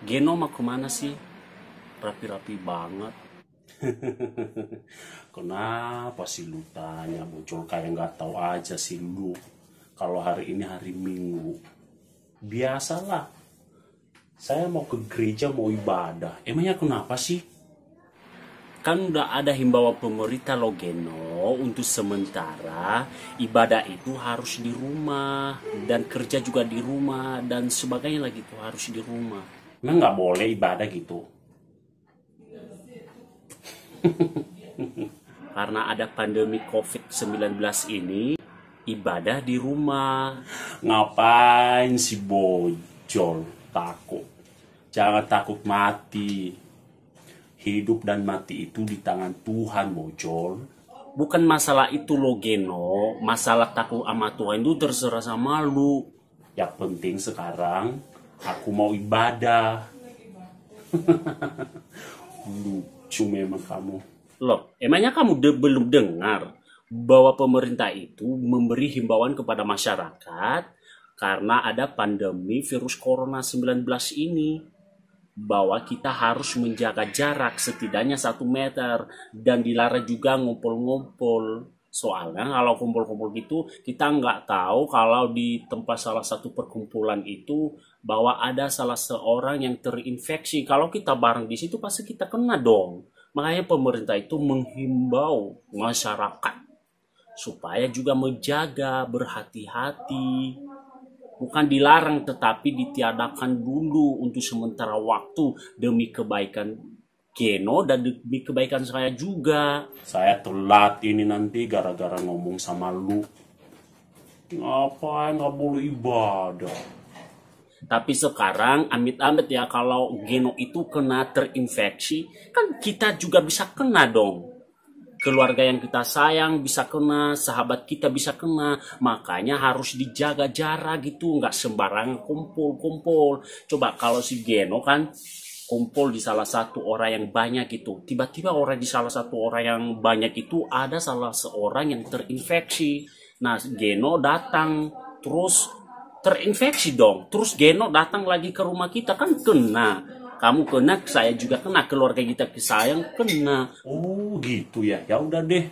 Geno mah kemana sih? Rapi-rapi banget. Kenapa sih lu tanya, bocor kayak nggak tahu aja sih lu. Kalau hari ini hari Minggu, biasalah. Saya mau ke gereja mau ibadah. Emangnya kenapa sih? Kan udah ada himbauan pemerintah lo Geno, untuk sementara ibadah itu harus di rumah dan kerja juga di rumah dan sebagainya lagi tuh harus di rumah. Emang nggak boleh ibadah gitu? Karena ada pandemi COVID-19 ini, ibadah di rumah. Ngapain si bojol takut? Jangan takut mati. Hidup dan mati itu di tangan Tuhan, bojol. Bukan masalah itu lo Geno, masalah takut sama Tuhan itu terserah sama lu. Yang penting sekarang aku mau ibadah. Lucu memang kamu. Loh, emangnya kamu belum dengar bahwa pemerintah itu memberi himbauan kepada masyarakat karena ada pandemi virus corona 19 ini, bahwa kita harus menjaga jarak setidaknya 1 meter dan dilarang juga ngumpul-ngumpul. Soalnya kalau kumpul-kumpul gitu kita nggak tahu kalau di tempat salah satu perkumpulan itu bahwa ada salah seorang yang terinfeksi. Kalau kita bareng di situ pasti kita kena dong. Makanya pemerintah itu menghimbau masyarakat supaya juga menjaga, berhati-hati. Bukan dilarang tetapi ditiadakan dulu untuk sementara waktu demi kebaikan Geno dan demi kebaikan saya juga. Saya telat ini nanti gara-gara ngomong sama lu. Ngapain nggak boleh ibadah? Tapi sekarang amit-amit ya kalau Geno itu kena terinfeksi, kan kita juga bisa kena dong. Keluarga yang kita sayang bisa kena, sahabat kita bisa kena, makanya harus dijaga jarak gitu, nggak sembarangan kumpul-kumpul. Coba kalau si Geno kan kumpul di salah satu orang yang banyak gitu, tiba-tiba orang di salah satu orang yang banyak itu ada salah seorang yang terinfeksi. Nah, Geno datang, terus terinfeksi dong, terus Geno datang lagi ke rumah kita kan kena. Kamu kena, saya juga kena, keluarga kita sayang kena. Oh gitu ya, ya udah deh,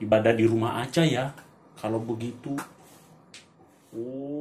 ibadah di rumah aja ya kalau begitu. Oh